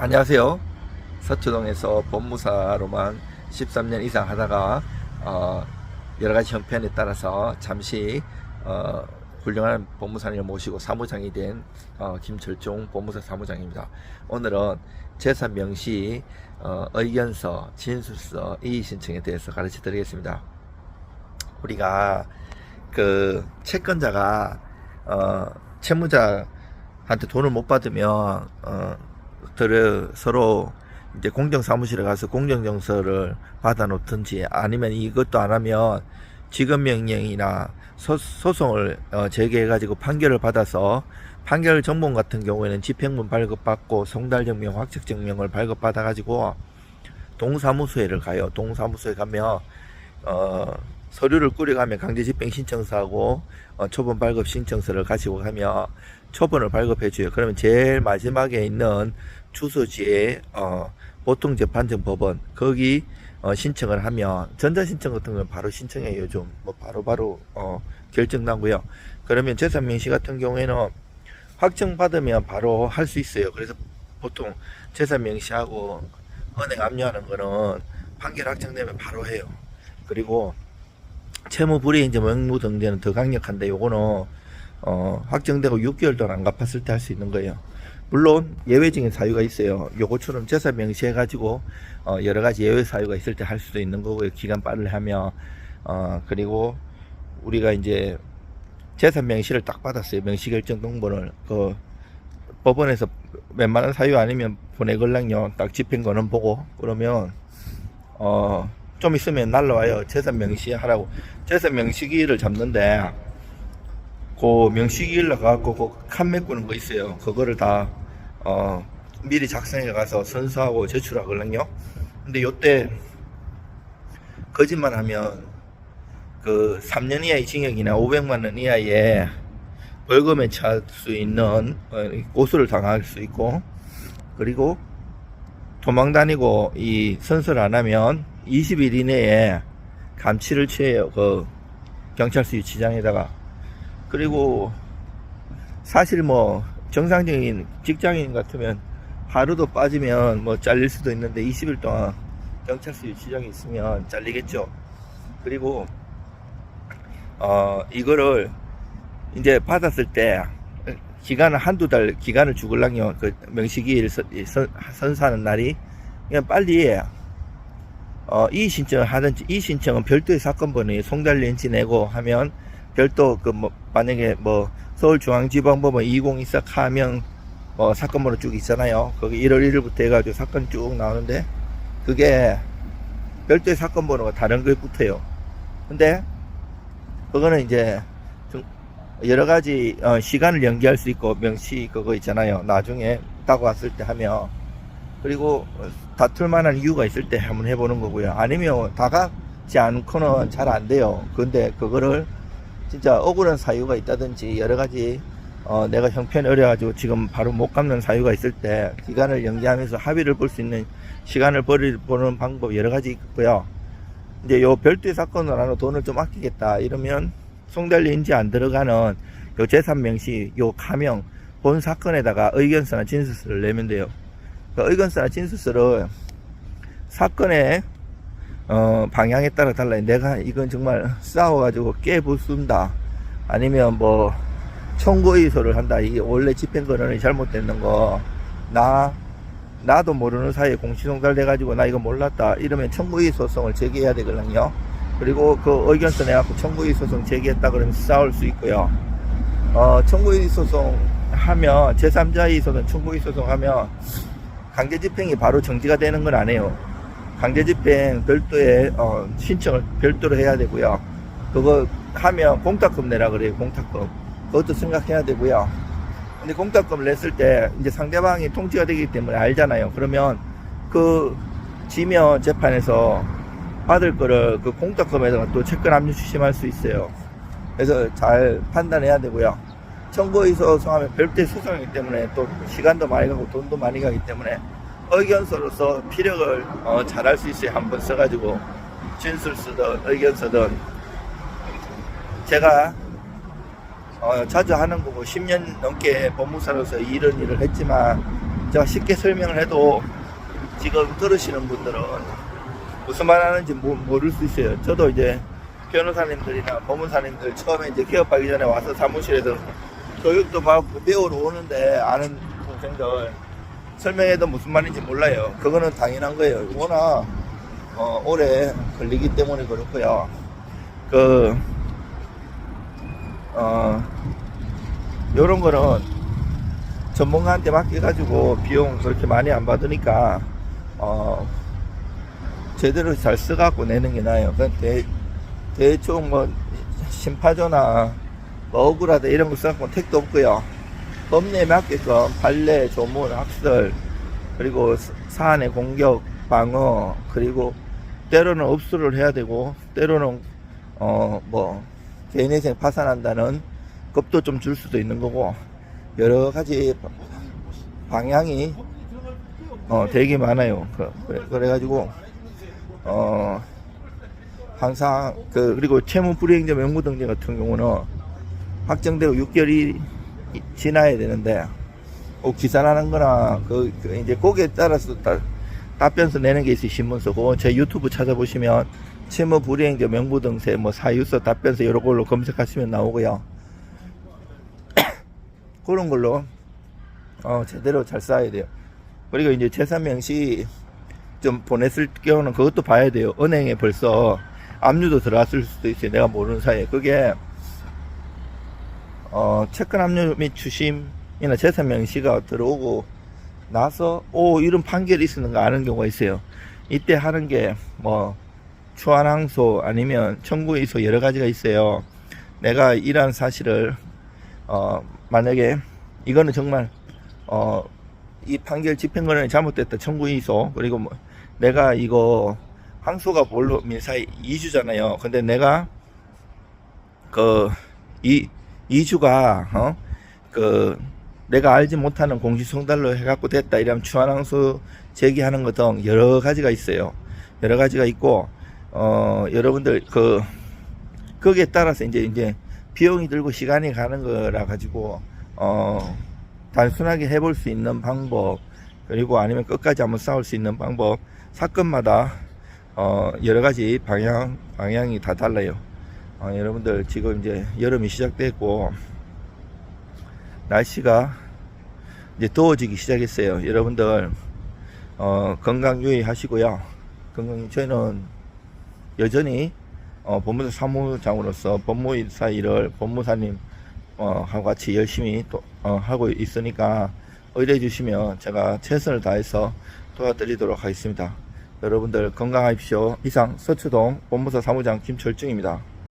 안녕하세요. 서초동에서 법무사로만 13년 이상 하다가 여러가지 형편에 따라서 잠시 훌륭한 법무사님을 모시고 사무장이 된 김철종 법무사 사무장입니다. 오늘은 재산 명시 의견서, 진술서, 이의신청에 대해서 가르쳐 드리겠습니다. 우리가 그 채권자가 채무자한테 돈을 못 받으면 서로 이제 공정사무실에 가서 공정정서를 받아 놓든지, 아니면 이것도 안 하면 지급명령이나 소송을 제기해 가지고 판결을 받아서 판결 정본 같은 경우에는 집행문 발급받고 송달증명, 확정증명을 발급받아 가지고 동사무소에를 가요. 동사무소에 가면 서류를 꾸려가면 강제집행 신청서하고 초본 발급 신청서를 가지고 가면 초본을 발급해 줘요. 그러면 제일 마지막에 있는 주소지에 보통재판정 법원, 거기 신청을 하면, 전자신청 같은 건 바로 신청해요. 요즘 뭐 바로 결정 나고요. 그러면 재산명시 같은 경우에는 확정받으면 바로 할 수 있어요. 그래서 보통 재산명시하고 은행 압류하는 거는 판결 확정되면 바로 해요. 그리고 채무불이행제 명무등재는 더 강력한데, 요거는 확정되고 6개월 동안 안 갚았을 때 할 수 있는 거예요. 물론 예외적인 사유가 있어요. 요거처럼 재산 명시해 가지고 여러 가지 예외 사유가 있을 때 할 수도 있는 거고요. 기간 빠르게 하면. 그리고 우리가 이제 재산 명시를 딱 받았어요. 명시결정 동본을 그 법원에서 웬만한 사유 아니면 보내걸랑요. 딱 집행권은 보고, 그러면 좀 있으면 날라와요. 재산 명시하라고. 재산 명시기일을 잡는데, 그 명시기일 나가고 그 칸 메꾸는 거 있어요. 그거를 다 미리 작성해 가서 선서하고 제출하거든요. 근데 요때 거짓말 하면 그 3년 이하의 징역이나 500만 원 이하의 벌금에 처할 수 있는 고소를 당할 수 있고, 그리고 도망 다니고 이 선서를 안 하면 20일 이내에 감치를 취해요. 그 경찰서 유치장에다가. 그리고 사실 뭐 정상적인 직장인 같으면 하루도 빠지면 뭐 잘릴 수도 있는데 20일 동안 경찰서 유치장에 있으면 잘리겠죠. 그리고 이거를 이제 받았을 때 기간을 한두 달 기간을 주걸랑요. 그 명시기일 선사하는 날이 그냥 빨리 이 신청을 하든지, 이 신청은 별도의 사건번호에 송달렌지 내고 하면 별도 만약에 서울중앙지방법원 2024 하면 사건번호 쭉 있잖아요. 거기 1월 1일부터 해가지고 사건 쭉 나오는데, 그게 별도의 사건번호가 다른 거에 붙어요. 근데 그거는 이제 좀 여러 가지 시간을 연기할 수 있고, 명시 그거 있잖아요. 나중에 따고 왔을 때 하면. 그리고 다툴 만한 이유가 있을 때 한번 해보는 거고요. 아니면 다가지 않고는 잘 안 돼요. 근데 그거를 진짜 억울한 사유가 있다든지 여러 가지 내가 형편이 어려가지고 지금 바로 못 갚는 사유가 있을 때 기간을 연기하면서 합의를 볼 수 있는 시간을 보는 방법 여러 가지 있고요. 이제 요 별도의 사건을 하나 돈을 좀 아끼겠다 이러면 송달렌지 안 들어가는 요 재산 명시 요 가명 본 사건에다가 의견서나 진술서를 내면 돼요. 그 의견서나 진술서를 사건의 방향에 따라 달라요. 내가 이건 정말 싸워가지고 깨부순다, 아니면 뭐 청구의소를 한다, 이게 원래 집행권원이 잘못됐는 거 나도 모르는 사이에 공시송달 돼가지고 나 이거 몰랐다 이러면 청구의소송을 제기해야 되거든요. 그리고 그 의견서 내갖고 청구의소송 제기했다 그러면 싸울 수 있고요. 청구의소송 하면 제3자의소든 청구의소송 하면 강제집행이 바로 정지가 되는 건 아니에요. 강제집행 별도의 신청을 별도로 해야 되고요. 그거 하면 공탁금 내라 그래요. 공탁금 그것도 생각해야 되고요. 근데 공탁금을 냈을 때 이제 상대방이 통지가 되기 때문에 알잖아요. 그러면 그 지면 재판에서 받을 거를 그 공탁금에다가 또 채권 압류 추심할 수 있어요. 그래서 잘 판단해야 되고요. 청구의소송하면 별도의 소송이기 때문에 또 시간도 많이 가고 돈도 많이 가기 때문에 의견서로서 피력을 잘할 수 있어요. 한번 써가지고 진술서든 의견서든. 제가 자주 하는 거고 10년 넘게 법무사로서 이런 일을 했지만 제가 쉽게 설명을 해도 지금 들으시는 분들은 무슨 말 하는지 모를 수 있어요. 저도 이제 변호사님들이나 법무사님들 처음에 이제 개업하기 전에 와서 사무실에서 교육도 받고 배우러 오는데 아는 동생들 설명해도 무슨 말인지 몰라요. 그거는 당연한 거예요. 워낙 오래 걸리기 때문에 그렇고요. 요런 거는 전문가한테 맡겨가지고 비용 그렇게 많이 안 받으니까 제대로 잘 써갖고 내는 게 나아요. 대충 뭐 심파조나 뭐 억울하다 이런 거 써갖고 택도 없고요. 법리에 맞게끔 판례, 조문, 학설, 그리고 사안의 공격, 방어, 그리고 때로는 업수를 해야 되고 때로는 뭐 개인회생 파산한다는 겁도 좀 줄 수도 있는 거고 여러 가지 방향이 되게 많아요. 그래가지고 항상 그리고 채무 불이행자 명부등재 같은 경우는 확정되고 6개월이 지나야 되는데 기산하는 거나 이제 거기에 따라서 답변서 내는 게 있어요. 신문서고 제 유튜브 찾아보시면 채무 불이행자 명부등재 뭐 사유서 답변서 이런 걸로 검색하시면 나오고요. 그런 걸로 제대로 잘 써야 돼요. 그리고 이제 재산 명시 좀 보냈을 경우는 그것도 봐야 돼요. 은행에 벌써 압류도 들어왔을 수도 있어요. 내가 모르는 사이에. 그게 채권 압류 및 추심이나 재산 명시가 들어오고 나서 이런 판결이 있었는 거 아는 경우가 있어요. 이때 하는 게 뭐 추안항소 아니면 청구이소 여러 가지가 있어요. 내가 이러한 사실을 만약에 이거는 정말 이 판결 집행권이 잘못됐다 청구이소 그리고 뭐 내가 이거 항소가 뭘로 민사의 2주잖아요. 근데 내가 이주가 내가 알지 못하는 공시송달로 해갖고 됐다 이러면 추안항소 제기하는 것 등 여러 가지가 있어요. 여러 가지가 있고 여러분들 거기에 따라서 이제 비용이 들고 시간이 가는 거라 가지고 단순하게 해볼 수 있는 방법 그리고 아니면 끝까지 한번 싸울 수 있는 방법 사건마다 여러 가지 방향이 다 달라요. 여러분들 지금 이제 여름이 시작됐고 날씨가 이제 더워지기 시작했어요. 여러분들 건강 유의하시고요. 저희는 여전히 법무사 사무장으로서 법무사 일을 법무사님 하고 같이 열심히 또 하고 있으니까 의뢰해 주시면 제가 최선을 다해서 도와드리도록 하겠습니다. 여러분들 건강하십시오. 이상 서초동 법무사 사무장 김철중입니다.